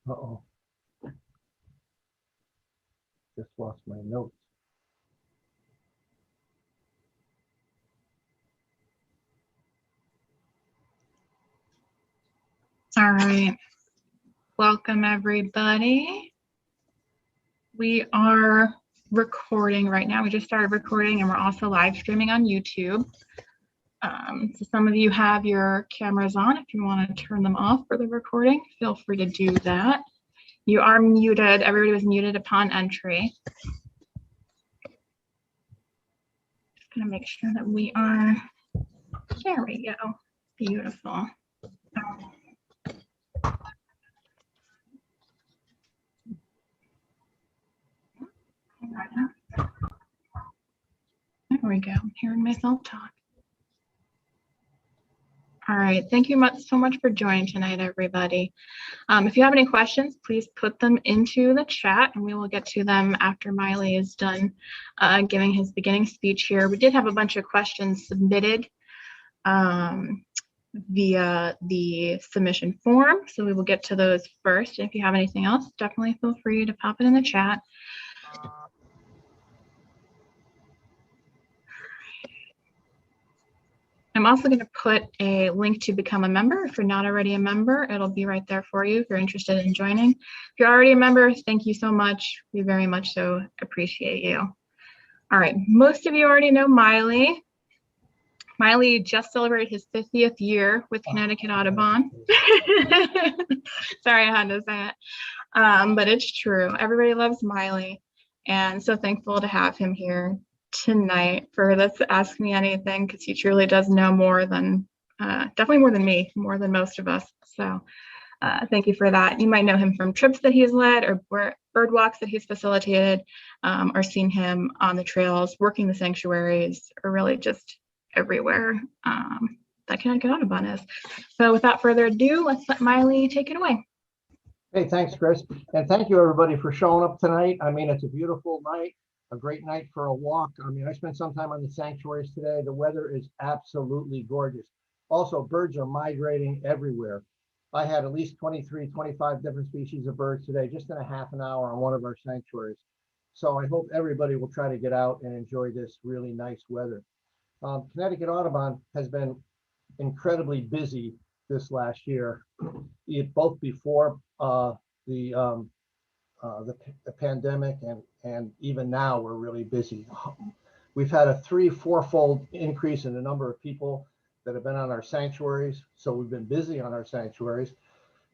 Uh-oh. Just lost my notes. All right. Welcome, everybody. We are recording right now. We just started recording and we're also live streaming on YouTube. So some of you have your cameras on. If you want to turn them off for the recording, feel free to do that. You are muted. Everybody was muted upon entry. Just going to make sure that we are, there we go. Beautiful. There we go. I'm hearing myself talk. All right. Thank you so much for joining tonight, everybody. If you have any questions, please put them into the chat and we will get to them after Miley is done giving his beginning speech here. We did have a bunch of questions submitted via the submission form, so we will get to those first. If you have anything else, definitely feel free to pop it in the chat. I'm also going to put a link to become a member. If you're not already a member, it'll be right there for you if you're interested in joining. If you're already a member, thank you so much. We very much so appreciate you. All right, most of you already know Miley. Miley just celebrated his 50th year with Connecticut Audubon. Sorry, I had to say it. But it's true. Everybody loves Miley. And so thankful to have him here tonight for this Ask Me Anything, because he truly does know more than, definitely more than me, more than most of us. So thank you for that. You might know him from trips that he's led or bird walks that he's facilitated, or seen him on the trails, working the sanctuaries, or really just everywhere that Connecticut Audubon is. So without further ado, let's let Miley take it away. Hey, thanks, Chris. And thank you, everybody, for showing up tonight. I mean, it's a beautiful night, a great night for a walk. I mean, I spent some time on the sanctuaries today. The weather is absolutely gorgeous. Also, birds are migrating everywhere. I had at least 23, 25 different species of birds today, just in a half an hour on one of our sanctuaries. So I hope everybody will try to get out and enjoy this really nice weather. Connecticut Audubon has been incredibly busy this last year, both before the pandemic and even now we're really busy. We've had a 3-4-fold increase in the number of people that have been on our sanctuaries. So we've been busy on our sanctuaries.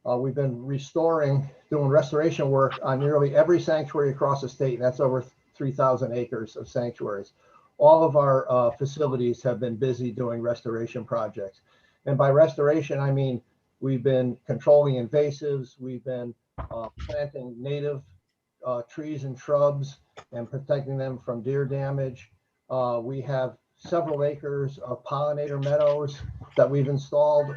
We've been doing restoration work on nearly every sanctuary across the state. And that's over 3,000 acres of sanctuaries. All of our facilities have been busy doing restoration projects. And by restoration, I mean, we've been controlling invasives. We've been planting native trees and shrubs and protecting them from deer damage. We have several acres of pollinator meadows that we've installed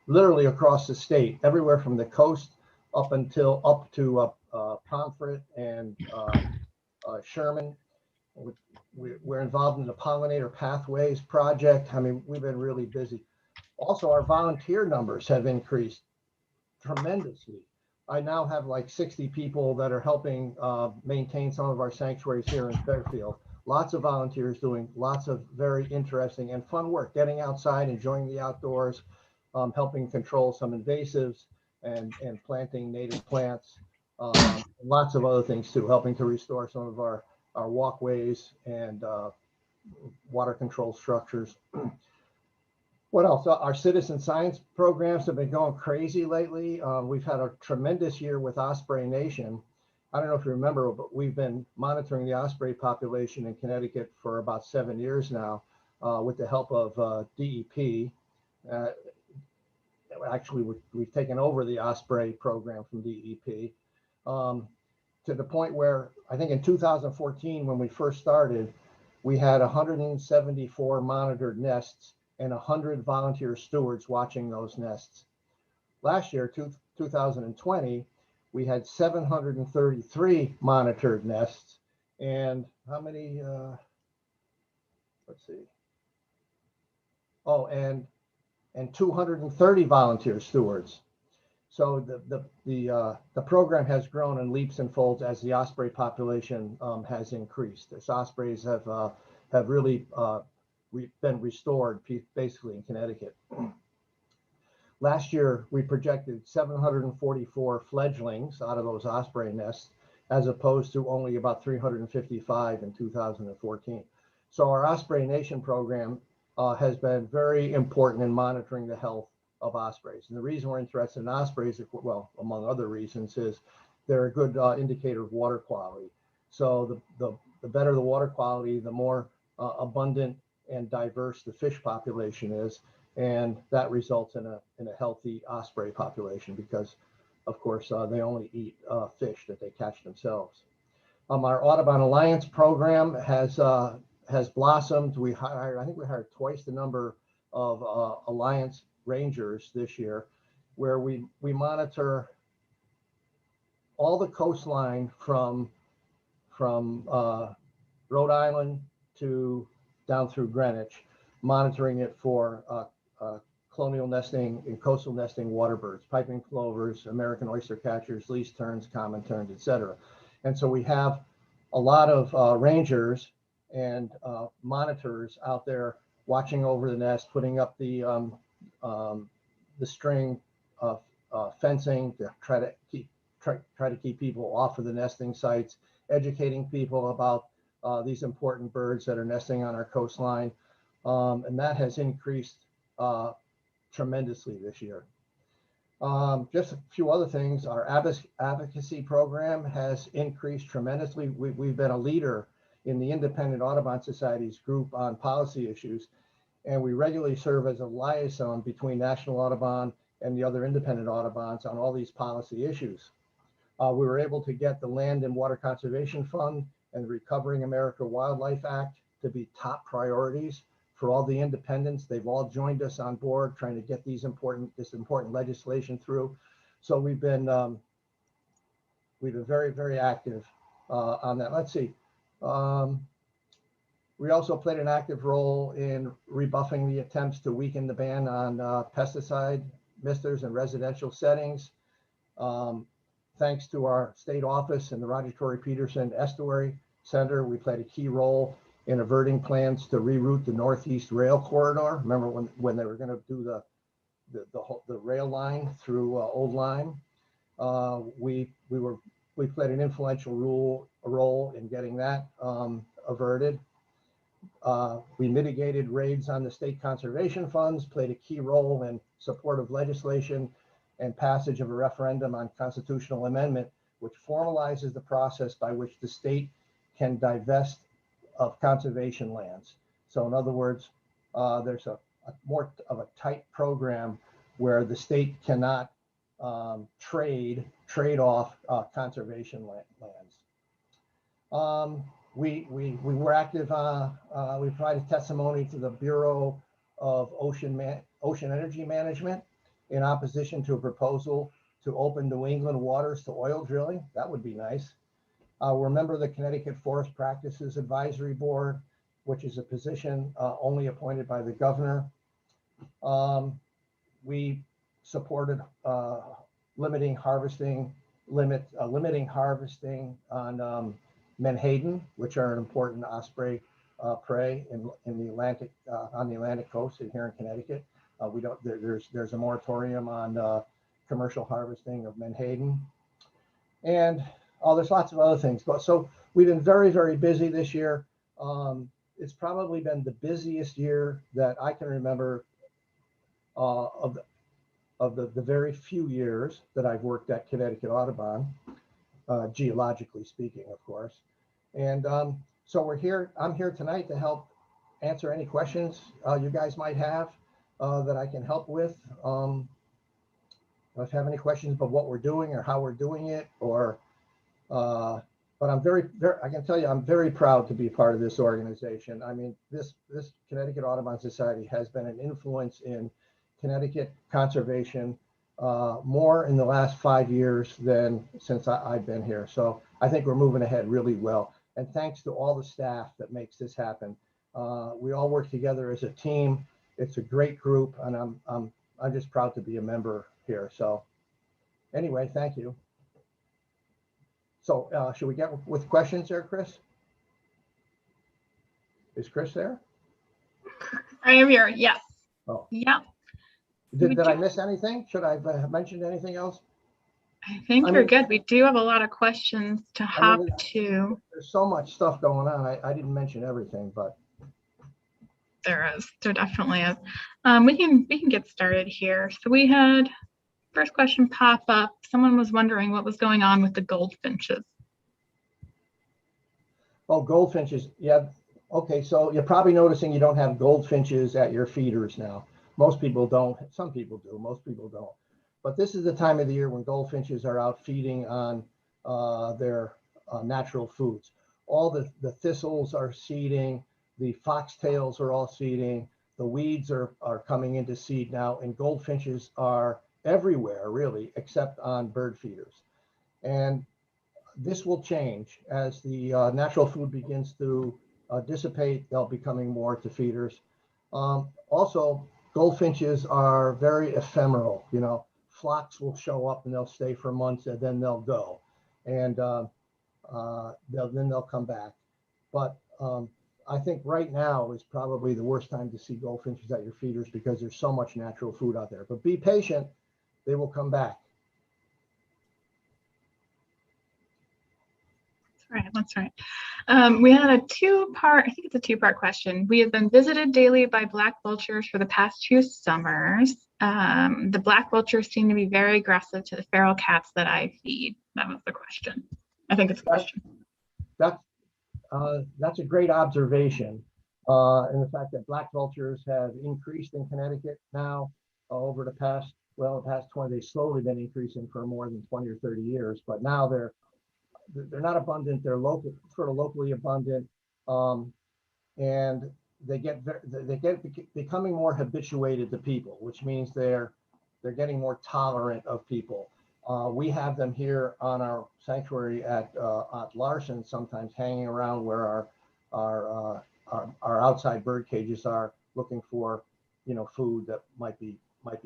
literally across the state, everywhere from the coast up to Pomfret and Sherman. We're involved in the Pollinator Pathways project. I mean, we've been really busy. Also, our volunteer numbers have increased tremendously. I now have like 60 people that are helping maintain some of our sanctuaries here in Fairfield. Lots of volunteers doing lots of very interesting and fun work, getting outside, enjoying the outdoors, helping control some invasives and planting native plants. Lots of other things too, helping to restore some of our walkways and water control structures. What else? Our citizen science programs have been going crazy lately. We've had a tremendous year with Osprey Nation. I don't know if you remember, but we've been monitoring the osprey population in Connecticut for about 7 years now with the help of DEP. Actually, we've taken over the osprey program from DEP to the point where I think in 2014, when we first started, we had 174 monitored nests and 100 volunteer stewards watching those nests. Last year, 2020, we had 733 monitored nests and how many, let's see. Oh, and 230 volunteer stewards. So the program has grown in leaps and folds as the osprey population has increased. As ospreys have really been restored basically in Connecticut. Last year, we projected 744 fledglings out of those osprey nests, as opposed to only about 355 in 2014. So our Osprey Nation program has been very important in monitoring the health of ospreys. And the reason we're interested in ospreys, well, among other reasons, is they're a good indicator of water quality. So the better the water quality, the more abundant and diverse the fish population is. And that results in a healthy osprey population because, of course, they only eat fish that they catch themselves. Our Audubon Alliance program has blossomed. I think we hired twice the number of Alliance rangers this year, where we monitor all the coastline from Rhode Island to down through Greenwich, monitoring it for colonial nesting and coastal nesting waterbirds, piping plovers, American oyster catchers, least terns, common terns, etc. And so we have a lot of rangers and monitors out there watching over the nest, putting up the string of fencing to try to keep people off of the nesting sites, educating people about these important birds that are nesting on our coastline, and that has increased tremendously this year. Just a few other things. Our advocacy program has increased tremendously. We've been a leader in the Independent Audubon Society's group on policy issues, and we regularly serve as a liaison between National Audubon and the other independent Audubons on all these policy issues. We were able to get the Land and Water Conservation Fund and the Recovering America Wildlife Act to be top priorities for all the independents. They've all joined us on board trying to get this important legislation through. So we've been very, very active on that. Let's see. We also played an active role in rebuffing the attempts to weaken the ban on pesticide misters in residential settings. Thanks to our state office and the Roger Tory Peterson Estuary Center, we played a key role in averting plans to reroute the Northeast Rail Corridor. Remember when they were going to do the rail line through Old Lyme? We played an influential role in getting that averted. We mitigated raids on the state conservation funds, played a key role in support of legislation and passage of a referendum on constitutional amendment, which formalizes the process by which the state can divest of conservation lands. So in other words, there's a more of a tight program where the state cannot trade off conservation lands. We were active. We provided testimony to the Bureau of Ocean Energy Management in opposition to a proposal to open New England waters to oil drilling. That would be nice. We're a member of the Connecticut Forest Practices Advisory Board, which is a position only appointed by the governor. We supported limiting harvesting on menhaden, which are an important osprey prey in the Atlantic on the Atlantic coast and here in Connecticut. There's a moratorium on commercial harvesting of menhaden, and there's lots of other things. But so we've been very, very busy this year. It's probably been the busiest year that I can remember of the very few years that I've worked at Connecticut Audubon, geologically speaking, of course. And so I'm here tonight to help answer any questions you guys might have that I can help with. If you have any questions about what we're doing or how we're doing it, or but I'm I can tell you, I'm very proud to be part of this organization. I mean, this Connecticut Audubon Society has been an influence in Connecticut conservation more in the last 5 years than since I've been here. So I think we're moving ahead really well. And thanks to all the staff that makes this happen. We all work together as a team. It's a great group, and I'm just proud to be a member here. So Anyway, thank you. So should we get with questions there, Chris? Is Chris there? I am here. Yes. Oh. Yeah. Did I miss anything? Should I have mentioned anything else? I think you're good. We do have a lot of questions to hop to. There's so much stuff going on. I didn't mention everything, but there is. There definitely is. We can get started here. So we had first question pop up. Someone was wondering what was going on with the goldfinches. Oh, goldfinches. Yeah. Okay. So you're probably noticing you don't have goldfinches at your feeders now. Most people don't. Some people do. Most people don't. But this is the time of the year when goldfinches are out feeding on their natural foods. All the thistles are seeding. The foxtails are all seeding. The weeds are coming into seed now. And goldfinches are everywhere, really, except on bird feeders. And this will change as the natural food begins to dissipate. They'll be coming more to feeders. Also, goldfinches are very ephemeral. You know, flocks will show up and they'll stay for months and then they'll go, and then they'll come back. But I think right now is probably the worst time to see goldfinches at your feeders because there's so much natural food out there. But be patient; they will come back. That's right. We had a two-part, I think it's a two-part question. We have been visited daily by black vultures for the past 2 summers. The black vultures seem to be very aggressive to the feral cats that I feed. That was the question. I think it's a question. That's a great observation. And the fact that black vultures have increased in Connecticut now over the past 20, they've slowly been increasing for more than 20 or 30 years, but now they're not abundant. They're locally abundant, and they get becoming more habituated to people, which means they're getting more tolerant of people. We have them here on our sanctuary at Larson, sometimes hanging around where our outside bird cages are, looking for food that might be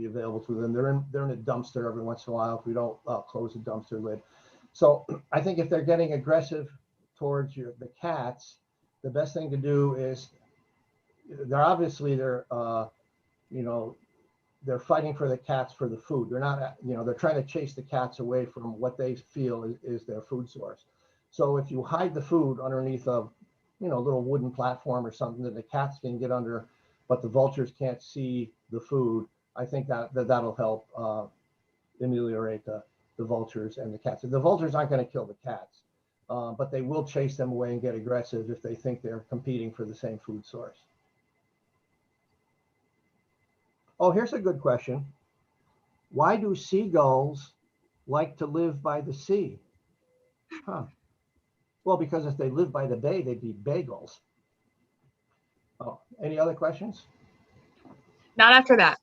available to them. They're in a dumpster every once in a while if we don't close the dumpster lid. So I think if they're getting aggressive towards the cats, the best thing to do is they're fighting for the cats for the food. They're not, they're trying to chase the cats away from what they feel is their food source. So if you hide the food underneath a little wooden platform or something that the cats can get under, but the vultures can't see the food, I think that'll help ameliorate the vultures and the cats. The vultures aren't going to kill the cats, but they will chase them away and get aggressive if they think they're competing for the same food source. Oh, here's a good question. Why do seagulls like to live by the sea? Well, because if they lived by the bay, they'd be bagels. Oh, any other questions? Not after that.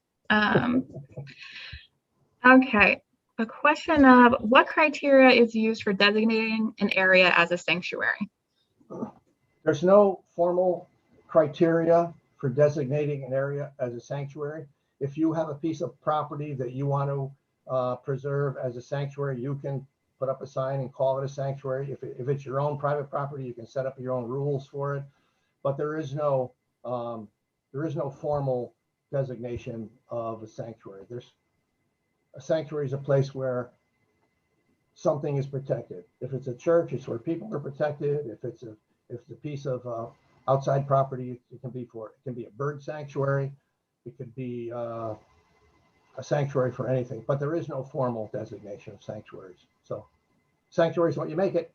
Okay. A question of what criteria is used for designating an area as a sanctuary? There's no formal criteria for designating an area as a sanctuary. If you have a piece of property that you want to preserve as a sanctuary, you can put up a sign and call it a sanctuary. If it's your own private property, you can set up your own rules for it. But there is no formal designation of a sanctuary. A sanctuary is a place where something is protected. If it's a church, it's where people are protected. If it's a piece of outside property, it can be a bird sanctuary. It could be a sanctuary for anything, but there is no formal designation of sanctuaries. So sanctuary is what you make it.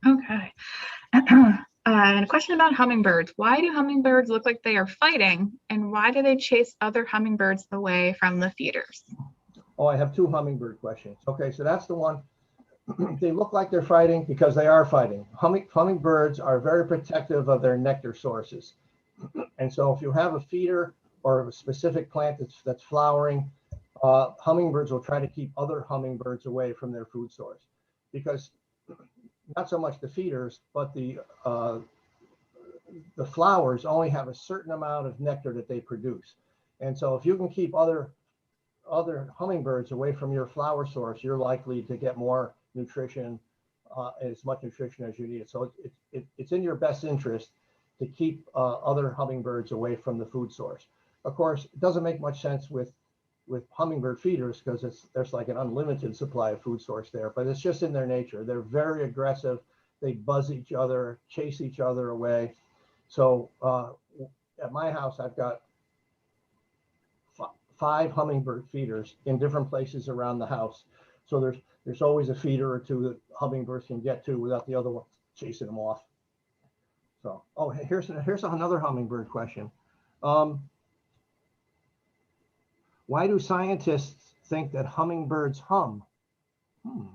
Okay. And a question about hummingbirds. Why do hummingbirds look like they are fighting, and why do they chase other hummingbirds away from the feeders? Oh, I have 2 hummingbird questions. Okay, so that's the one. They look like they're fighting because they are fighting. Hummingbirds are very protective of their nectar sources. And so if you have a feeder or a specific plant that's flowering, hummingbirds will try to keep other hummingbirds away from their food source, because not so much the feeders, but the flowers only have a certain amount of nectar that they produce. And so if you can keep other hummingbirds away from your flower source, you're likely to get more nutrition, as much nutrition as you need. So it's in your best interest to keep other hummingbirds away from the food source. Of course, it doesn't make much sense with hummingbird feeders because there's like an unlimited supply of food source there, but it's just in their nature. They're very aggressive. They buzz each other, chase each other away. So at my house, I've got 5 hummingbird feeders in different places around the house. So there's always a feeder or two that hummingbirds can get to without the other one chasing them off. So, oh, here's another hummingbird question. Why do scientists think that hummingbirds hum? And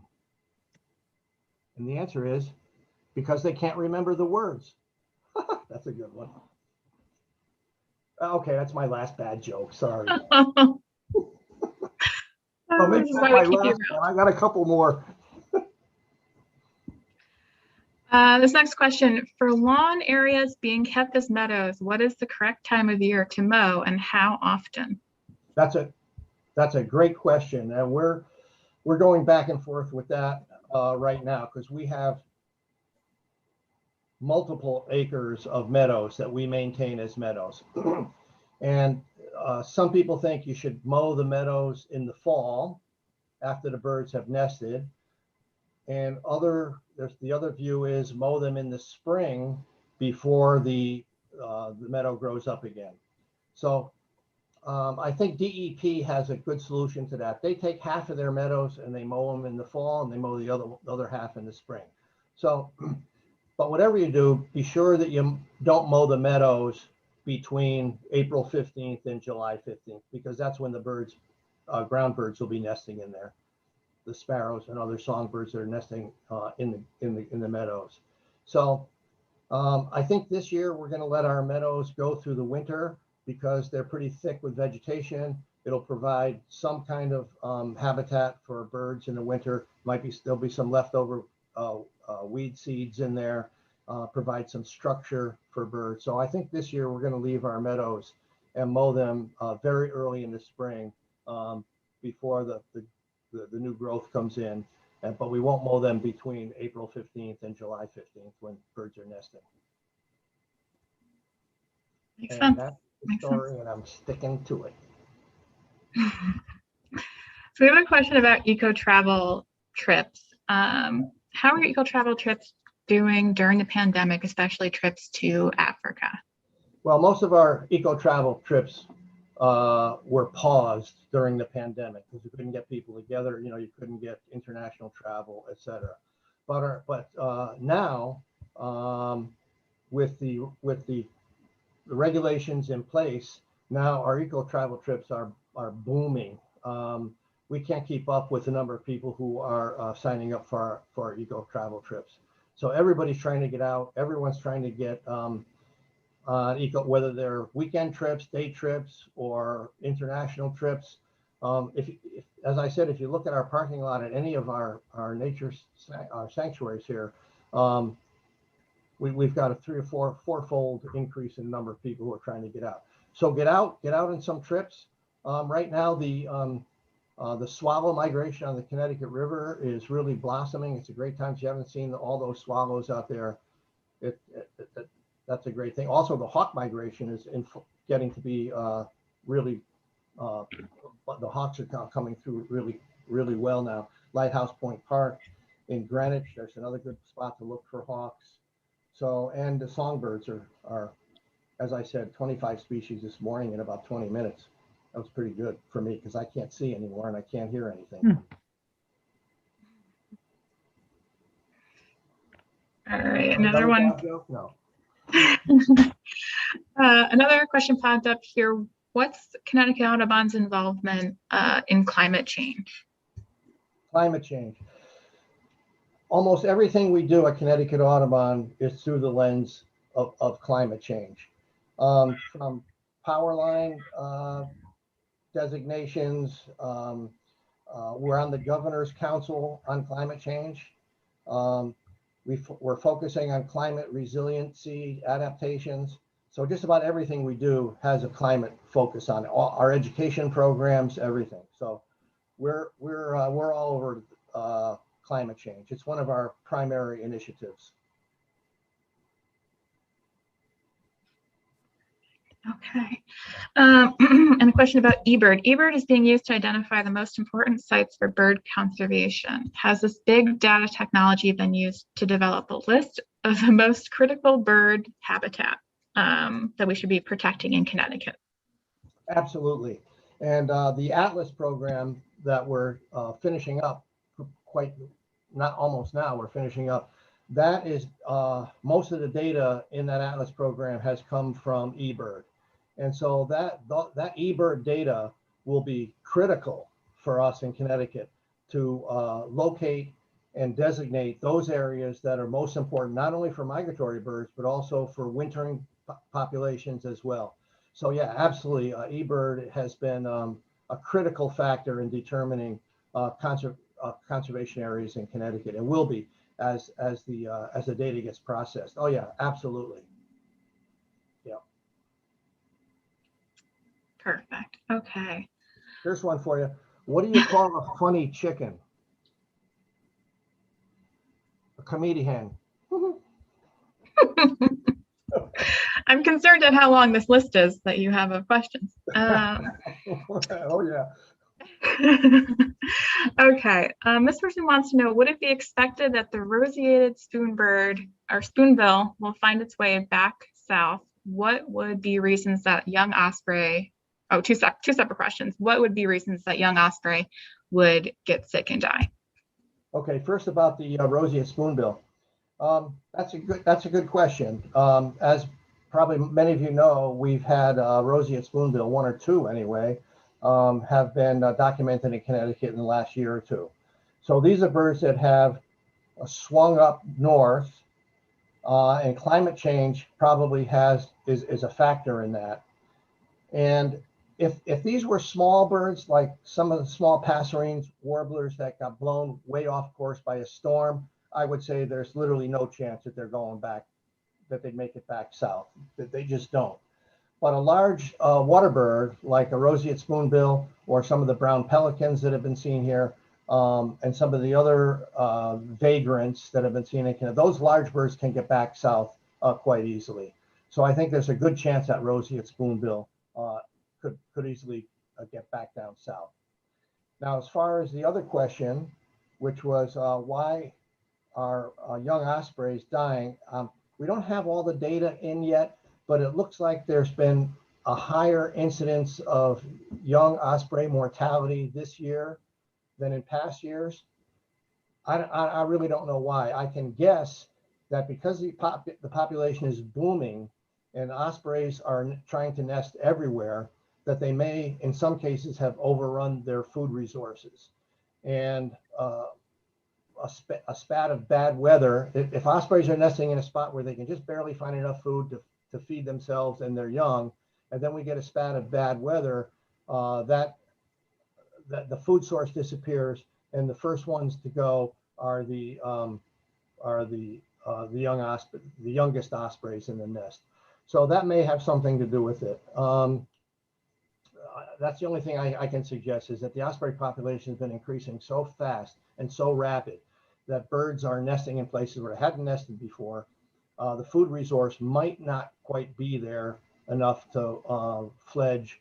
the answer is because they can't remember the words. That's a good one. Okay, that's my last bad joke. Sorry. So maybe that's my last one. I got a couple more. This next question, for lawn areas being kept as meadows, what is the correct time of year to mow and how often? That's a great question, and we're going back and forth with that right now because we have multiple acres of meadows that we maintain as meadows. And some people think you should mow the meadows in the fall after the birds have nested. And the other view is mow them in the spring before the meadow grows up again. So I think DEP has a good solution to that. They take half of their meadows and they mow them in the fall and they mow the other half in the spring. So, but whatever you do, be sure that you don't mow the meadows between April 15th and July 15th, because that's when the birds, ground birds will be nesting in there. The sparrows and other songbirds that are nesting in the meadows. So I think this year we're going to let our meadows go through the winter because they're pretty thick with vegetation. It'll provide some kind of habitat for birds in the winter. There'll be some leftover weed seeds in there, provide some structure for birds. So I think this year we're going to leave our meadows and mow them very early in the spring before the new growth comes in, but we won't mow them between April 15th and July 15th when birds are nesting. Makes and sense. That's the story, and I'm sticking to it. So we have a question about eco-travel trips. How are eco-travel trips doing during the pandemic, especially trips to Africa? Well, most of our eco-travel trips were paused during the pandemic because you couldn't get people together. You couldn't get international travel, et cetera. But now, with the regulations in place, now our eco-travel trips are booming. We can't keep up with the number of people who are signing up for our eco-travel trips. So everybody's trying to get out. Everyone's trying to get whether they're weekend trips, day trips, or international trips. As I said, if you look at our parking lot at any of our nature sanctuaries here, we've got a 3 or 4-fold increase in the number of people who are trying to get out. So get out in some trips. Right now, the swallow migration on the Connecticut River is really blossoming. It's a great time. If you haven't seen all those swallows out there, that's a great thing. Also, the hawk migration is getting to be really, the hawks are coming through really, really well now. Lighthouse Point Park in Greenwich, there's another good spot to look for hawks. So, and the songbirds are, as I said, 25 species this morning in about 20 minutes. That was pretty good for me because I can't see anymore and I can't hear anything. All right, another one. No. Another question popped up here. What's Connecticut Audubon's involvement in climate change? Climate change. Almost everything we do at Connecticut Audubon is through the lens of climate change. From power line designations, we're on the Governor's Council on Climate Change. We're focusing on climate resiliency adaptations. So just about everything we do has a climate focus on it. All our education programs, everything. So we're all over climate change. It's one of our primary initiatives. Okay. And a question about ebird. Ebird is being used to identify the most important sites for bird conservation. Has this big data technology been used to develop a list of the most critical bird habitat that we should be protecting in Connecticut? Absolutely. And the Atlas program that we're finishing up, not almost now, we're finishing up. That is most of the data in that Atlas program has come from ebird. And so that ebird data will be critical for us in Connecticut to locate and designate those areas that are most important, not only for migratory birds, but also for wintering populations as well. So yeah, absolutely. ebird has been a critical factor in determining conservation areas in Connecticut, and will be as the data gets processed. Oh yeah, absolutely. Yeah. Perfect. Okay. Here's one for you. What do you call a funny chicken? A comedy hen. I'm concerned at how long this list is that you have of questions. Oh yeah. Okay. This person wants to know, would it be expected that the roseated spoonbird or spoonbill will find its way back south? What would be reasons that young osprey, two separate questions. What would be reasons that young osprey would get sick and die? Okay, first about the roseate spoonbill. That's a good question. As probably many of you know, we've had roseate spoonbill, one or two anyway, have been documented in Connecticut in the last year or two. So these are birds that have swung up north, and climate change probably is a factor in that. And if these were small birds, like some of the small passerines, warblers that got blown way off course by a storm, I would say there's literally no chance that they're going back, that they'd make it back south. That they just don't. But a large water bird like a roseate spoonbill or some of the brown pelicans that have been seen here, and some of the other vagrants that have been seen in Canada, those large birds can get back south quite easily. So I think there's a good chance that roseate spoonbill could easily get back down south. Now, as far as the other question, which was why are young ospreys dying, we don't have all the data in yet, but it looks like there's been a higher incidence of young osprey mortality this year than in past years. I really don't know why. I can guess that because the population is booming and ospreys are trying to nest everywhere, that they may, in some cases, have overrun their food resources. And a spat of bad weather, if ospreys are nesting in a spot where they can just barely find enough food to feed themselves and their young, and then we get a spat of bad weather, that the food source disappears, and the first ones to go are the youngest ospreys in the nest. So that may have something to do with it. That's the only thing I can suggest, is that the osprey population has been increasing so fast and so rapid that birds are nesting in places where they hadn't nested before. The food resource might not quite be there enough to fledge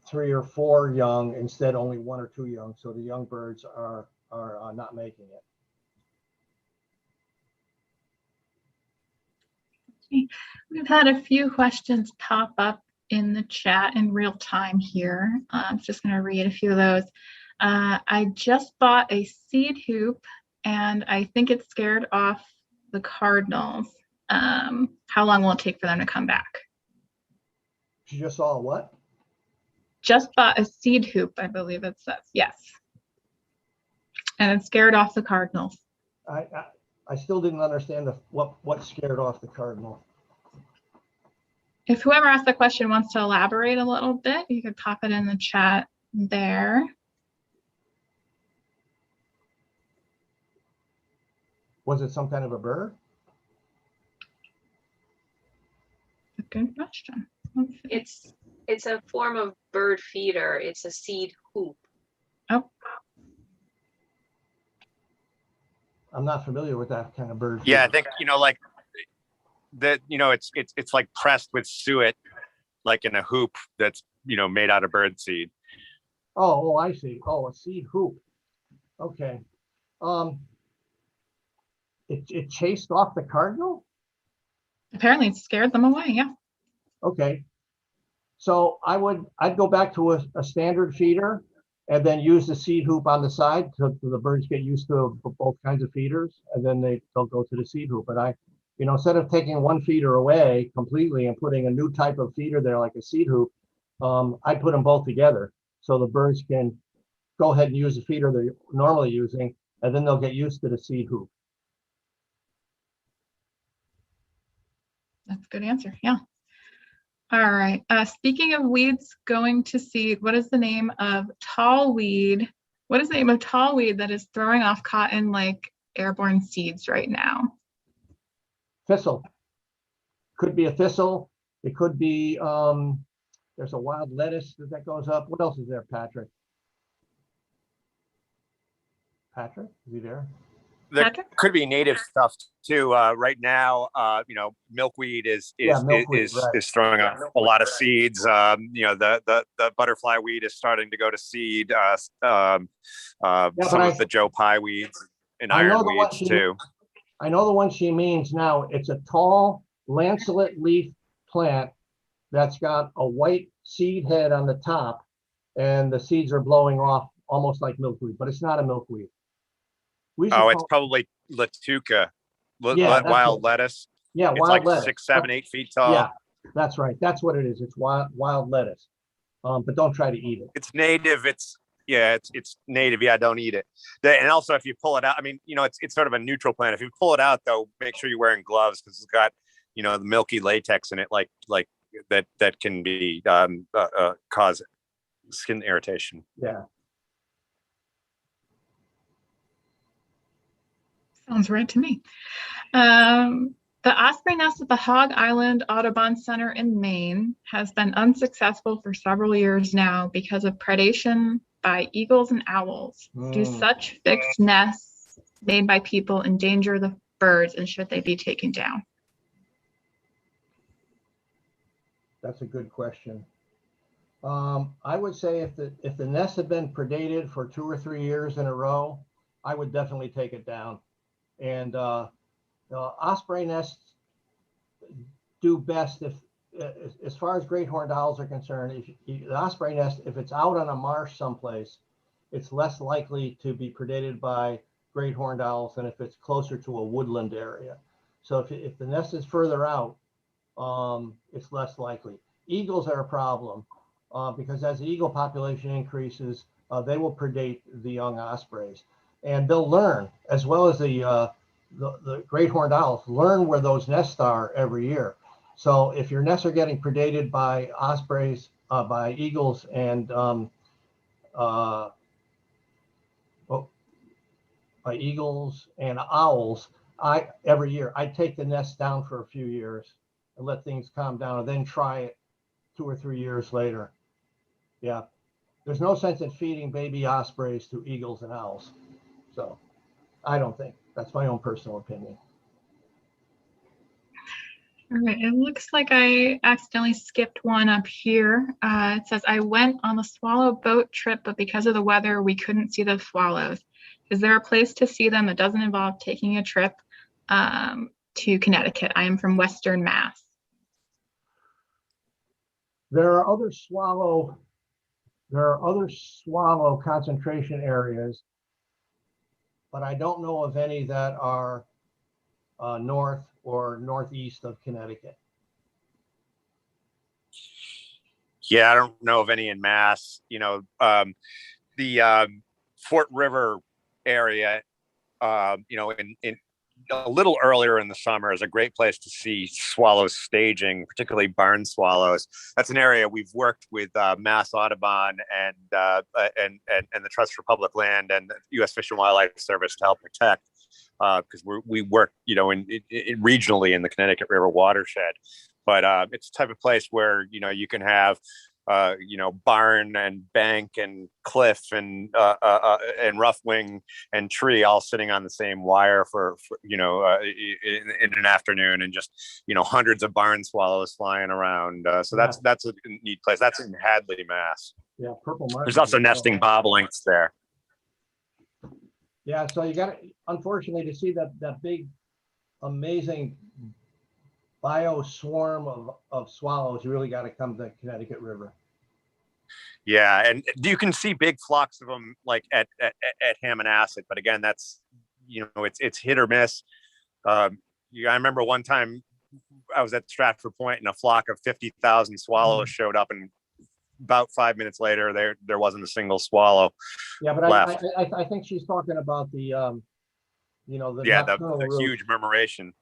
3 or 4 young, instead only 1 or 2 young. So the young birds are not making it. We've had a few questions pop up in the chat in real time here. I'm just going to read a few of those. I just bought a seed hoop and I think it scared off the cardinals. How long will it take for them to come back? You just saw what? Just bought a seed hoop, I believe it says. Yes. And it scared off the cardinals. I still didn't understand what scared off the cardinal. If whoever asked the question wants to elaborate a little bit, you could pop it in the chat there. Was it some kind of a bird? a good question. Let's see. It's a form of bird feeder. It's a seed hoop. Oh, I'm not familiar with that kind of bird. Yeah, I feeder. think, like that, it's like pressed with suet, like in a hoop that's, made out of bird seed. Oh, I see. Oh, a seed hoop. Okay. It chased off the cardinal? apparently it scared them away. Yeah. Okay. So I'd go back to a standard feeder and then use the seed hoop on the side so the birds get used to both kinds of feeders, and then they'll go to the seed hoop. But instead of taking one feeder away completely and putting a new type of feeder there like a seed hoop, I put them both together so the birds can go ahead and use the feeder they're normally using, and then they'll get used to the seed hoop. That's a good answer. Yeah. All right. Speaking of weeds going to seed, what is the name of tallweed? What is the name of tallweed that is throwing off cotton like airborne seeds right now? Thistle. Could be a thistle. It could be, there's a wild lettuce that goes up. What else is there, Patrick? Patrick, is he there? There Patrick? could be native stuff too. Right now, milkweed is milkweed, right. is throwing off a lot of seeds. The butterfly weed is starting to go to seed. Some of the Joe Pye weeds and ironweeds too. I know the one she means now. It's a tall lanceolate leaf plant that's got a white seed head on the top, and the seeds are blowing off almost like milkweed, but it's not a milkweed. It's probably Latuca, wild lettuce. Yeah, it's wild like lettuce. 6, 7, 8 feet tall. Yeah, that's right. That's what it is. It's wild lettuce. But don't try to eat it. It's native. It's native. Yeah, don't eat it. And also, if you pull it out, it's sort of a neutral plant. If you pull it out, though, make sure you're wearing gloves because it's got, the milky latex in it, like that can be cause skin irritation. Yeah. Sounds right to me. The osprey nest at the Hog Island Audubon Center in Maine has been unsuccessful for several years now because of predation by eagles and owls. Do such fixed nests made by people endanger the birds, and should they be taken down? That's a good question. I would say if the nest had been predated for 2 or 3 years in a row, I would definitely take it down. And osprey nests do best if, as far as great horned owls are concerned, the osprey nest, if it's out on a marsh someplace, it's less likely to be predated by great horned owls than if it's closer to a woodland area. So if the nest is further out, it's less likely. Eagles are a problem because as the eagle population increases, they will predate the young ospreys. And they'll learn, as well as the great horned owls, learn where those nests are every year. So if your nests are getting predated by ospreys, by eagles, and by eagles and owls, every year I take the nest down for a few years and let things calm down, and then try it 2 or 3 years later. Yeah, there's no sense in feeding baby ospreys to eagles and owls. So I don't think. That's my own personal opinion. All right, it looks like I accidentally skipped one up here. It says, I went on the swallow boat trip, but because of the weather, we couldn't see the swallows. Is there a place to see them that doesn't involve taking a trip to Connecticut? I am from Western Mass. There are other swallow concentration areas, but I don't know of any that are north or northeast of Connecticut. Yeah, I don't know of any in Mass. The Fort River area, in a little earlier in the summer is a great place to see swallows staging, particularly barn swallows. That's an area we've worked with Mass Audubon and the Trust for Public Land and the U.S. Fish and Wildlife Service to help protect, because we work, regionally in the Connecticut River watershed. but it's the type of place where, you know, you can have, you know, barn and bank and cliff and rough wing and tree all sitting on the same wire for you know, in an afternoon, and just, you know, hundreds of barn swallows flying around. So that's a neat place. That's in Hadley, Mass. Yeah, purple market. There's also nesting bobolinks there. Yeah, so you got to, unfortunately, to see that big, amazing bio swarm of swallows, you really got to come to the Connecticut River. Yeah, and you can see big flocks of them like at Hammonasset, but again, that's, you know, it's hit or miss. I remember one time I was at Stratford Point and a flock of 50,000 swallows showed up, and about 5 minutes later, there wasn't a single swallow. Yeah, but left. I think she's talking about the you know, the the roost, huge murmuration.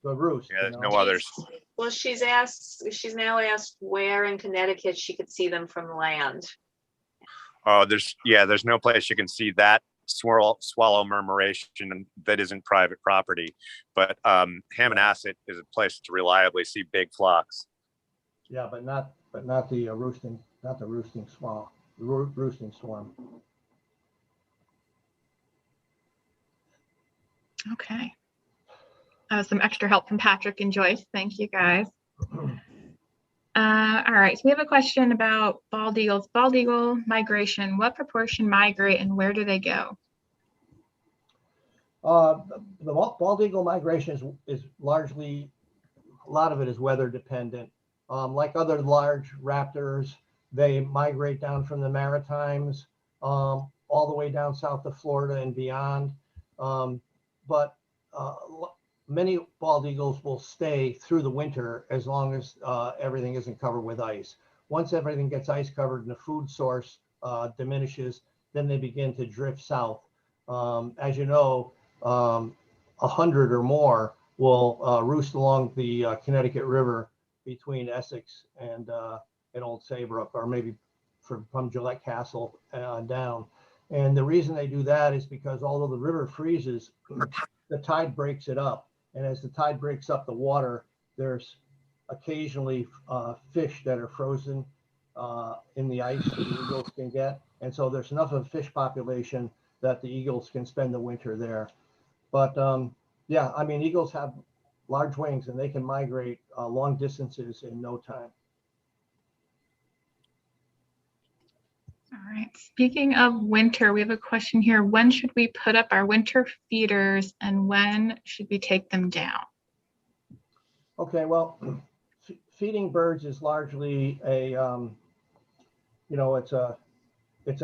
the roost. Yeah, there's you know? no others. Well, she's now asked where in Connecticut she could see them from land. Oh, there's no place you can see that swallow murmuration that isn't private property. But Hammonasset is a place to reliably see big flocks. Yeah, but not the roosting swallow, the roosting swarm. Okay. That was some extra help from Patrick and Joyce. Thank you, guys. All right, so we have a question about bald eagles. Bald eagle migration, what proportion migrate and where do they go? The bald eagle migration is largely, a lot of it is weather dependent. Like other large raptors, they migrate down from the Maritimes all the way down south to Florida and beyond. But many bald eagles will stay through the winter as long as everything isn't covered with ice. Once everything gets ice covered and the food source diminishes, then they begin to drift south. As you know, 100 or more will roost along the Connecticut River between Essex and Old Saybrook, or maybe from Gillette Castle down. And the reason they do that is because although the river freezes, the tide breaks it up. And as the tide breaks up the water, there's occasionally fish that are frozen in the ice that the eagles can get. And so there's enough of a fish population that the eagles can spend the winter there. But yeah, I mean, eagles have large wings and they can migrate long distances in no time. All right, speaking of winter, we have a question here. When should we put up our winter feeders and when should we take them down? Okay, well, feeding birds is largely a, you know, it's a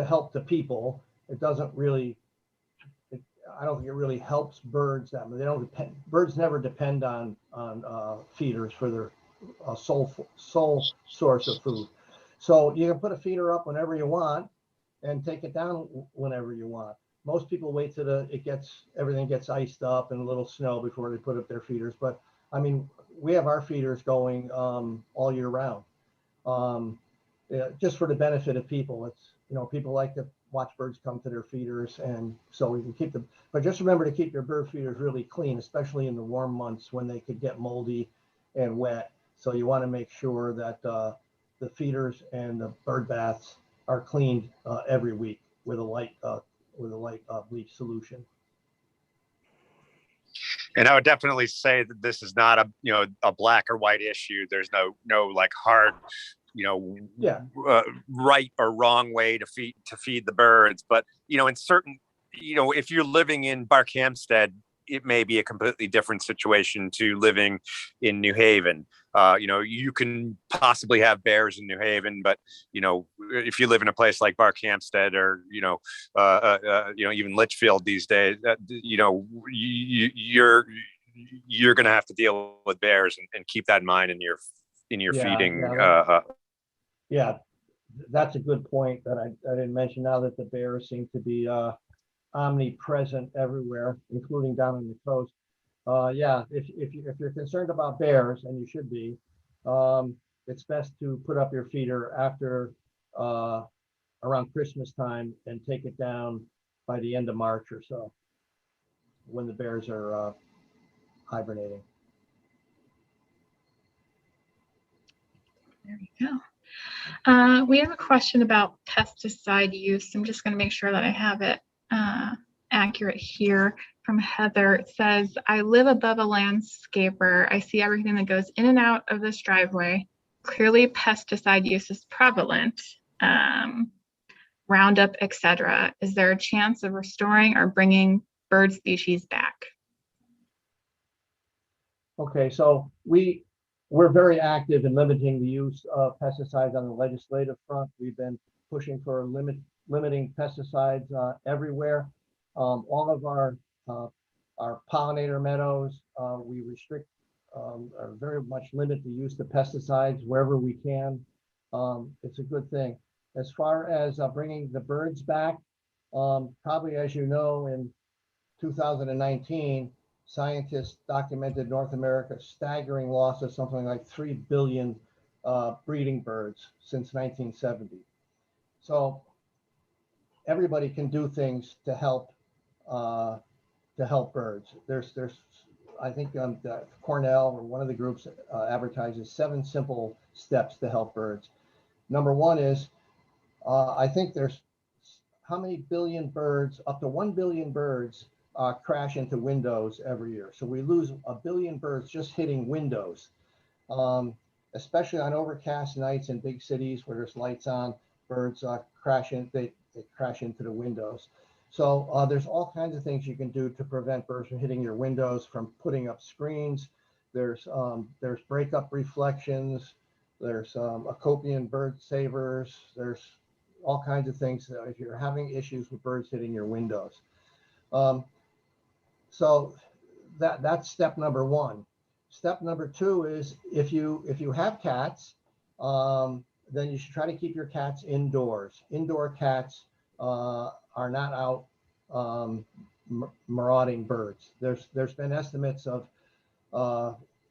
help to people. It doesn't really, I don't think it really helps birds that much. They don't depend, birds never depend on feeders for their sole source of food. So you can put a feeder up whenever you want and take it down whenever you want. Most people wait till everything gets iced up and a little snow before they put up their feeders. But I mean, we have our feeders going all year round, yeah, just for the benefit of people. It's, you know, people like to watch birds come to their feeders, and so we can keep them. But just remember to keep your bird feeders really clean, especially in the warm months when they could get moldy and wet. So you want to make sure that the feeders and the bird baths are cleaned every week with a light bleach solution. And I would definitely say that this is not a black or white issue. There's no like hard, right or wrong way to feed the birds. But, in certain, if you're living in Barkhamsted, it may be a completely different situation to living in New Haven. You can possibly have bears in New Haven, but if you live in a place like Barkhamsted or even Litchfield these days, you're going to have to deal with bears and keep that in mind in your feeding. Yeah, that's a good point that I didn't mention. Now that the bears seem to be omnipresent everywhere, including down on the coast. Yeah, if you're concerned about bears, and you should be, it's best to put up your feeder after around Christmas time and take it down by the end of March or so, when the bears are hibernating. There you go. We have a question about pesticide use. I'm just going to make sure that I have it accurate here from Heather. It says, I live above a landscaper. I see everything that goes in and out of this driveway. Clearly pesticide use is prevalent, Roundup, etc. Is there a chance of restoring or bringing bird species back? Okay, so we're very active in limiting the use of pesticides on the legislative front. We've been pushing for limiting pesticides everywhere. All of our pollinator meadows, we restrict or very much limit the use of pesticides wherever we can. It's a good thing. As far as bringing the birds back, probably as you know, in 2019, scientists documented North America's staggering loss of something like 3 billion breeding birds since 1970. So everybody can do things to help birds. There's I think Cornell or one of the groups advertises 7 simple steps to help birds. Number one is I think there's how many billion birds, up to 1 billion birds crash into windows every year. So we lose 1 billion birds just hitting windows, especially on overcast nights in big cities where there's lights on. Birds crash in, they crash into the windows. So there's all kinds of things you can do to prevent birds from hitting your windows, from putting up screens. There's breakup reflections. There's Acopian bird savers. There's all kinds of things if you're having issues with birds hitting your windows. So that's step number one. Step number two is if you have cats, then you should try to keep your cats indoors. Indoor cats are not out marauding birds. There's been estimates of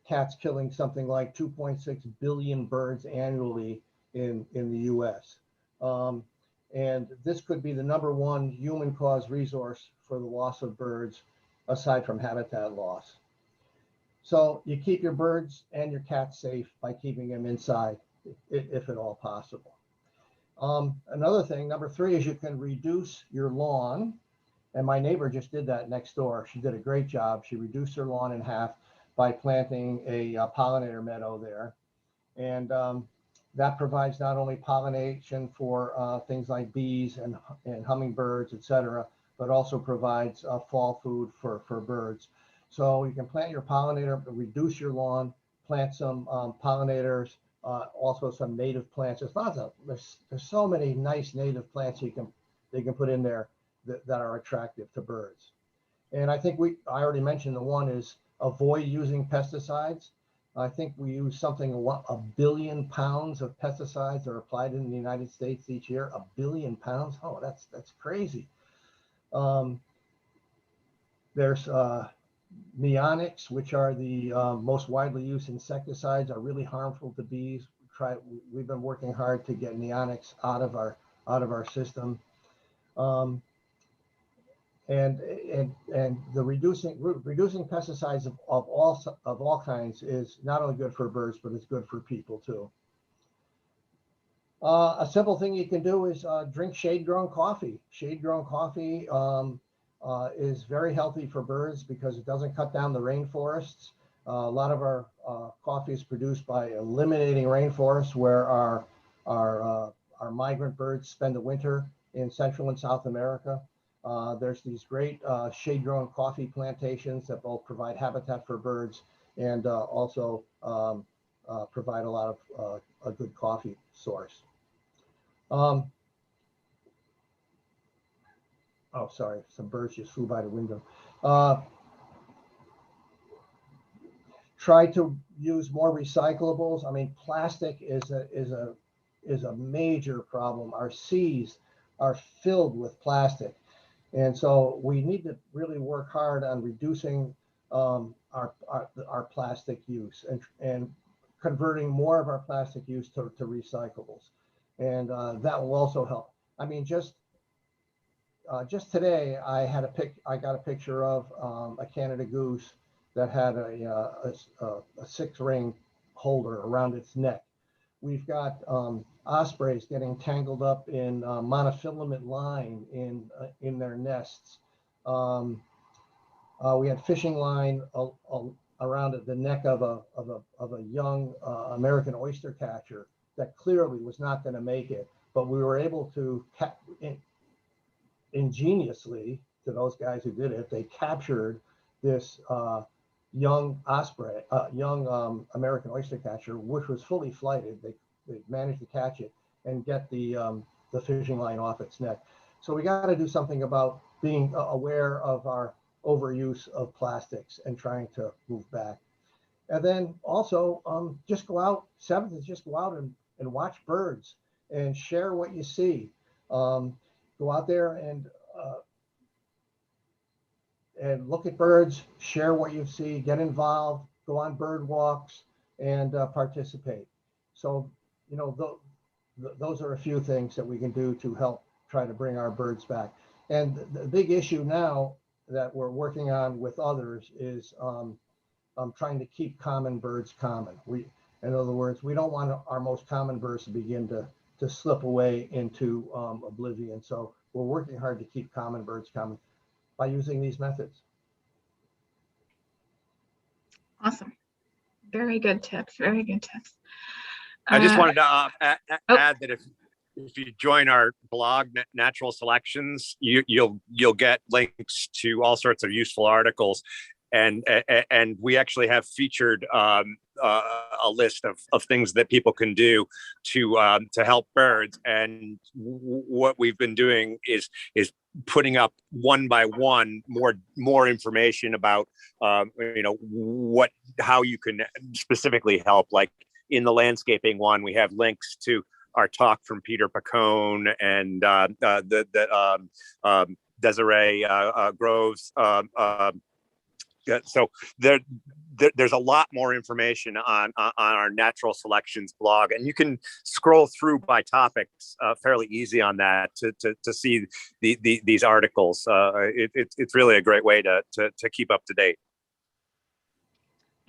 cats killing something like 2.6 billion birds annually in the U.S. And this could be the #1 human-caused resource for the loss of birds, aside from habitat loss. So you keep your birds and your cats safe by keeping them inside, if at all possible. Another thing, number 3, is you can reduce your lawn. And my neighbor just did that next door. She did a great job. She reduced her lawn in half by planting a pollinator meadow there. And that provides not only pollination for things like bees and hummingbirds, etc., but also provides fall food for birds. So you can plant your pollinator, reduce your lawn, plant some pollinators, also some native plants. There's so many nice native plants they can put in there that are attractive to birds. And I think I already mentioned the one is avoid using pesticides. I think we use something 1 billion pounds of pesticides that are applied in the United States each year. 1 billion pounds. Oh, that's crazy. There's neonics, which are the most widely used insecticides, are really harmful to bees. We've been working hard to get neonics out of our system. And the reducing pesticides of all kinds is not only good for birds, but it's good for people too. A simple thing you can do is drink shade-grown coffee. Shade-grown coffee is very healthy for birds because it doesn't cut down the rainforests. A lot of our coffee is produced by eliminating rainforests, where our migrant birds spend the winter in Central and South America. There's these great shade-grown coffee plantations that both provide habitat for birds and also provide a lot of a good coffee source. Oh, sorry, some birds just flew by the window. Try to use more recyclables. I mean, plastic is a major problem. Our seas are filled with plastic. And so we need to really work hard on reducing our plastic use and converting more of our plastic use to recyclables. And that will also help. I mean, just today, I got a picture of a Canada goose that had a 6-ring holder around its neck. We've got ospreys getting tangled up in monofilament line in their nests. We had fishing line around the neck of a young American oyster catcher that clearly was not going to make it, but we were able to ingeniously, to those guys who did it, they captured this young osprey, young American oyster catcher, which was fully flighted. They managed to catch it and get the fishing line off its neck. So we got to do something about being aware of our overuse of plastics and trying to move back. And then also just go out, seventh is just go out and watch birds and share what you see. Go out there and look at birds, share what you see, get involved, go on bird walks, and participate. So, you know, those are a few things that we can do to help try to bring our birds back. And the big issue now that we're working on with others is trying to keep common birds common. In other words, we don't want our most common birds to begin to slip away into oblivion. So we're working hard to keep common birds common by using these methods. Awesome. Very good tips. Very good tips. I just wanted to add that if you join our blog, Natural Selections, you'll get links to all sorts of useful articles, and we actually have featured a list of things that people can do to help birds. And what we've been doing is putting up one by one more information about how you can specifically help. Like in the landscaping one, we have links to our talk from Peter Pacone and Desiree Groves. So there's a lot more information on our Natural Selections blog, and you can scroll through by topics fairly easy on that to see these articles. It's really a great way to keep up to date.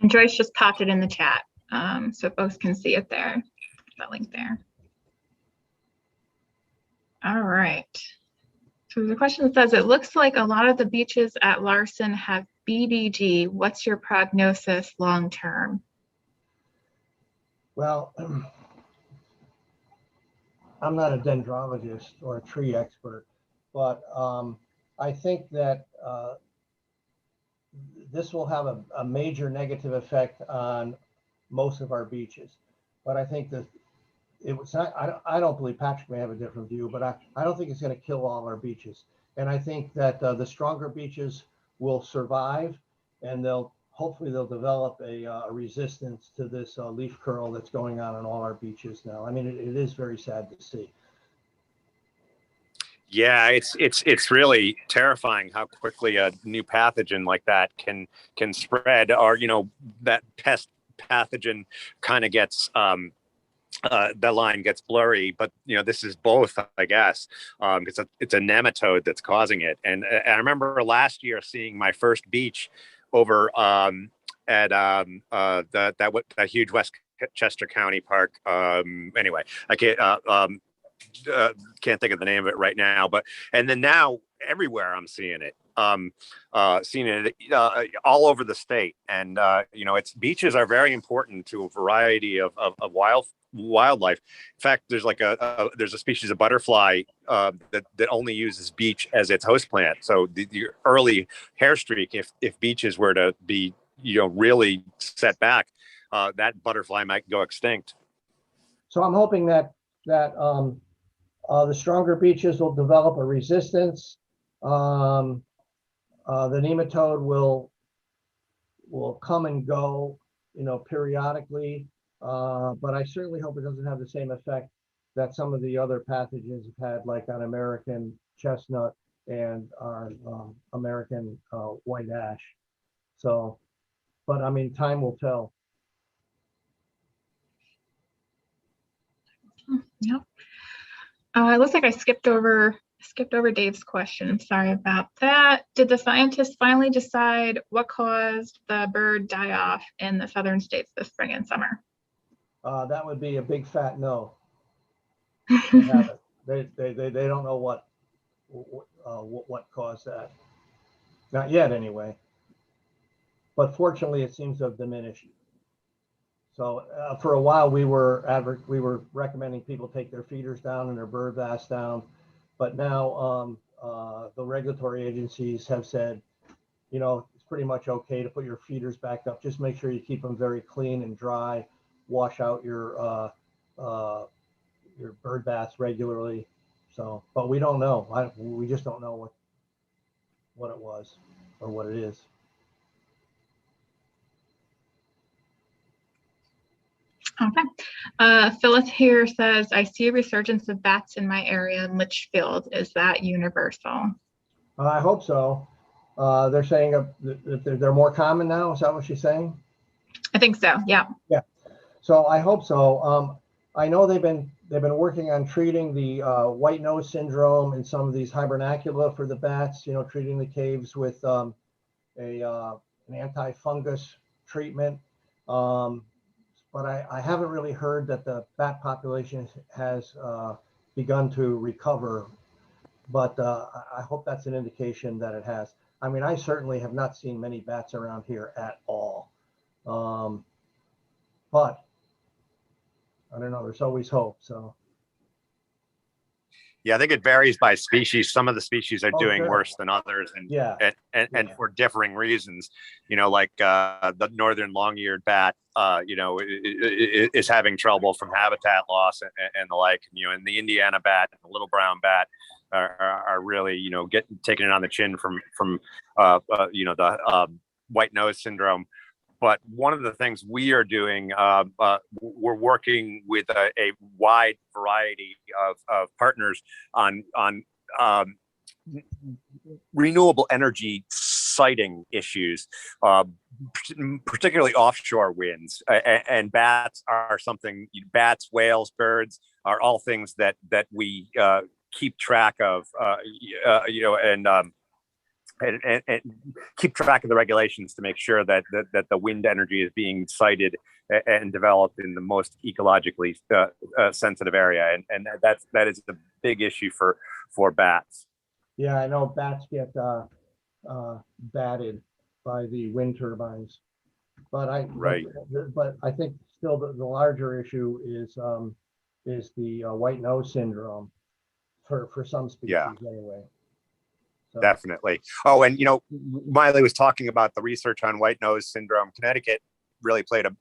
And Joyce just popped it in the chat, so folks can see it there, that link there. All right. So the question says, it looks like a lot of the beaches at Larson have BDG. What's your prognosis long term? Well, I'm not a dendrologist or a tree expert, but I think that this will have a major negative effect on most of our beaches. But I think that it was not, I don't believe, Patrick may have a different view, but I don't think it's going to kill all our beaches. And I think that the stronger beaches will survive, and hopefully they'll develop a resistance to this leaf curl that's going on all our beaches now. I mean, it is very sad to see. Yeah, it's really terrifying how quickly a new pathogen like that can spread, or that pest pathogen kind of gets the line gets blurry, but this is both, I guess. It's a nematode that's causing it. And I remember last year seeing my first beach over at that huge Westchester County park. Anyway, I can't think of the name of it right now, and then now everywhere I'm seeing it. Seeing it all over the state, and beaches are very important to a variety of wildlife. In fact, there's there's a species of butterfly that only uses beech as its host plant. So the early hair streak, if beaches were to be really set back, that butterfly might go extinct. So I'm hoping that the stronger beaches will develop a resistance. The nematode will come and go, periodically. But I certainly hope it doesn't have the same effect that some of the other pathogens have had, like on American chestnut and our American white ash. So, but I mean, time will tell. Yep. It looks like I skipped over Dave's question. Sorry about that. Did the scientists finally decide what caused the bird die-off in the southern states this spring and summer? That would be a big fat no. They haven't. They don't know what caused that. Not yet, anyway. But fortunately, it seems to have diminished. So for a while, we were recommending people take their feeders down and their bird baths down, but now the regulatory agencies have said, you know, it's pretty much okay to put your feeders back up. Just make sure you keep them very clean and dry. Wash out your bird baths regularly. So, but we don't know. We just don't know what it was or what it is. Okay. Phyllis here says, I see a resurgence of bats in my area in Litchfield. Is that universal? I hope so. They're saying that they're more common now. Is that what she's saying? I think so. Yeah. Yeah. So I hope so. I know they've been working on treating the white nose syndrome and some of these hibernacula for the bats. You know, treating the caves with an anti-fungus treatment. But I haven't really heard that the bat population has begun to recover. But I hope that's an indication that it has. I mean, I certainly have not seen many bats around here at all. But I don't know, there's always hope. So Yeah, I think it varies by species. Some of the species are doing sure. worse than others, and yeah, and for differing reasons. You know, like the northern long-eared bat, you know, is having trouble from habitat loss and the like. You know, and the Indiana bat and the little brown bat are really, you know, taking it on the chin from you know, the white nose syndrome. But one of the things we are doing, we're working with a wide variety of partners on renewable energy siting issues, particularly offshore winds. And bats are something. Bats, whales, birds are all things that we keep track of. You know, and keep track of the regulations to make sure that the wind energy is being sited and developed in the most ecologically sensitive area, and that is a big issue for bats. Yeah, I know bats get batted by the wind turbines, but I think still the larger issue is the white nose syndrome for some species anyway. So. Definitely. Oh, and you know, Miley was talking about the research on white nose syndrome. Connecticut really played a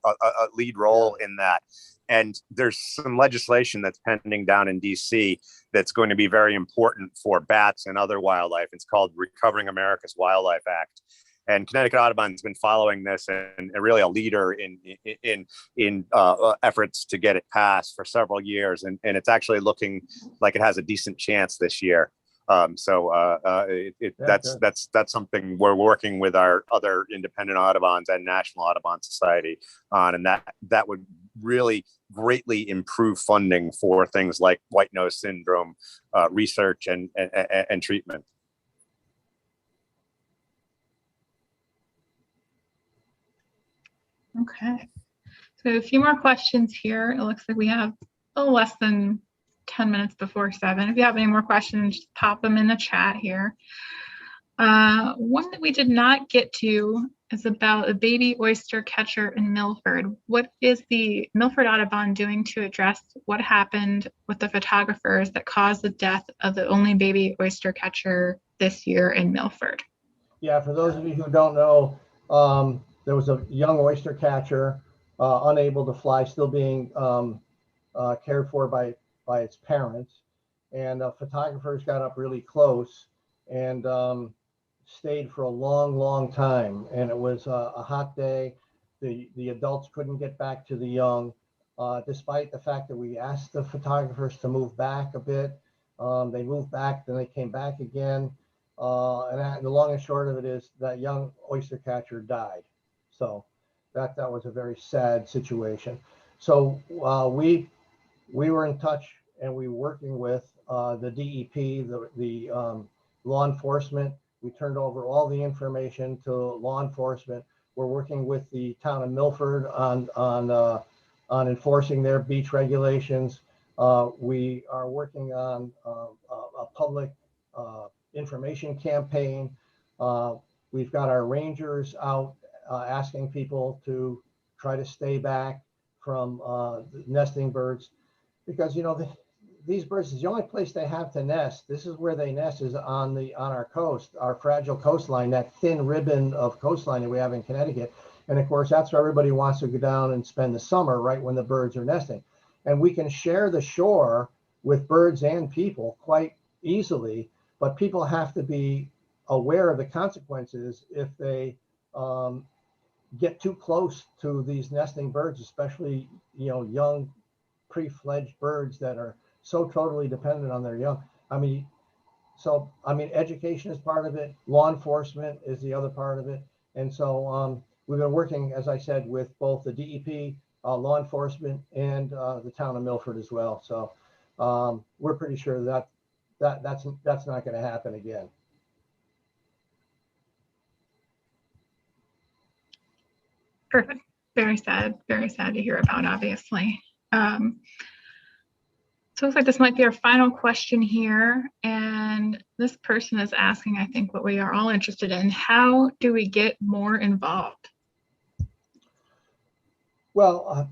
lead role in that. And there's some legislation that's pending down in DC that's going to be very important for bats and other wildlife. It's called Recovering America's Wildlife Act. And Connecticut Audubon's been following this and really a leader in efforts to get it passed for several years. And it's actually looking like it has a decent chance this year. That's something we're working with our other independent Audubons and National Audubon Society on, and that would really greatly improve funding for things like white nose syndrome research and treatment. Okay. So a few more questions here. It looks like we have a little less than 10 minutes before 7. If you have any more questions, just pop them in the chat here. One that we did not get to is about a baby oyster catcher in Milford. What is the Milford Audubon doing to address what happened with the photographers that caused the death of the only baby oyster catcher this year in Milford? Yeah, for those of you who don't know, there was a young oyster catcher unable to fly, still being cared for by its parents, and photographers got up really close and stayed for a long time. And it was a hot day. The adults couldn't get back to the young, despite the fact that we asked the photographers to move back a bit. They moved back, then they came back again. And the long and short of it is that young oyster catcher died. So that was a very sad situation. So we were in touch, and we were working with the DEP, the law enforcement. We turned over all the information to law enforcement. We're working with the town of Milford on on enforcing their beach regulations. We are working on a public information campaign. We've got our rangers out asking people to try to stay back from nesting birds, because these birds is the only place they have to nest. This is where they nest, is on our coast, our fragile coastline, that thin ribbon of coastline that we have in Connecticut. And of course, that's where everybody wants to go down and spend the summer, right when the birds are nesting. And we can share the shore with birds and people quite easily, but people have to be aware of the consequences if they get too close to these nesting birds, especially young pre-fledged birds that are so totally dependent on their young. Education is part of it. Law enforcement is the other part of it. And so we've been working, as I said, with both the DEP, law enforcement, and the town of Milford as well. So we're pretty sure that's not going to happen again. Perfect. Very sad to hear about, obviously. So it looks like this might be our final question here. And this person is asking, I think, what we are all interested in. How do we get more involved? Well,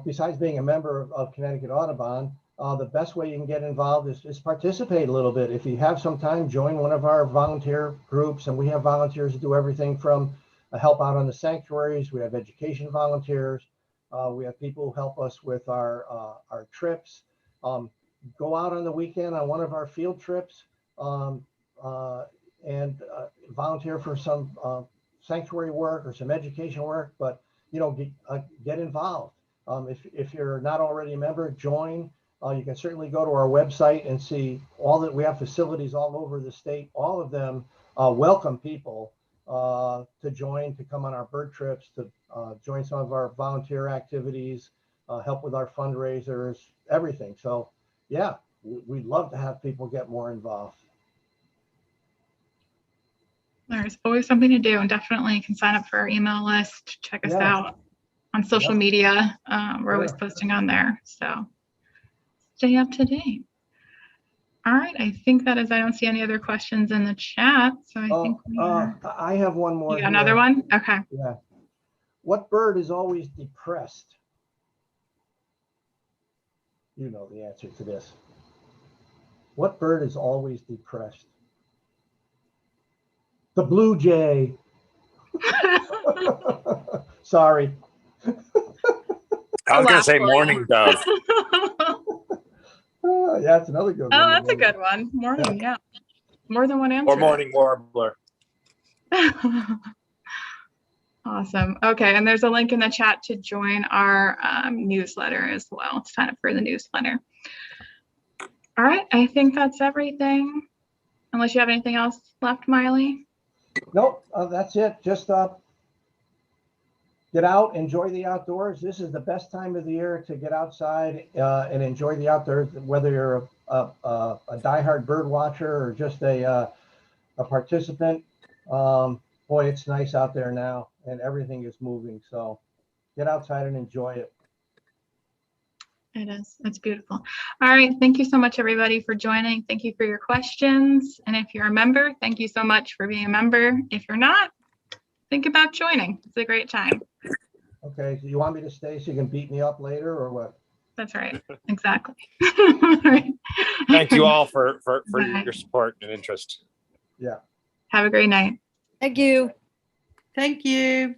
besides being a member of Connecticut Audubon, the best way you can get involved is participate a little bit. If you have some time, join one of our volunteer groups. And we have volunteers that do everything from help out on the sanctuaries. We have education volunteers. We have people who help us with our trips. Go out on the weekend on one of our field trips and volunteer for some sanctuary work or some education work, but get involved. If you're not already a member, join. You can certainly go to our website and see all that we have facilities all over the state. All of them welcome people to join, to come on our bird trips, to join some of our volunteer activities, help with our fundraisers, everything. So yeah, we'd love to have people get more involved. There's always something to do, and definitely can sign up for our email list. Check us out on social media. We're always posting on there, so stay up to date. All right, I think that is, I don't see any other questions in the chat, so I think I have one more. You got another one? Okay. Yeah. What bird is always depressed? You know the answer to this. What bird is always depressed? The blue jay. Sorry. I was going to say morning dove. Yeah, that's another good one. Oh, that's a good one. Morning, yeah. More than one answer. Or morning warbler. Awesome. Okay, and there's a link in the chat to join our newsletter as well. Sign up for the newsletter. All right, I think that's everything. Unless you have anything else left, Miley? Nope, that's it. Just get out, enjoy the outdoors. This is the best time of the year to get outside and enjoy the outdoors, whether you're a diehard bird watcher or just a participant. Boy, it's nice out there now and everything is moving. So get outside and enjoy it. It is. It's beautiful. All right. Thank you so much, everybody, for joining. Thank you for your questions. And if you're a member, thank you so much for being a member. If you're not, think about joining. It's a great time. Okay. So you want me to stay so you can beat me up later or what? That's right. Exactly. All right. Thank you all for your support and interest. Yeah. Have a great night. Thank you. Thank you.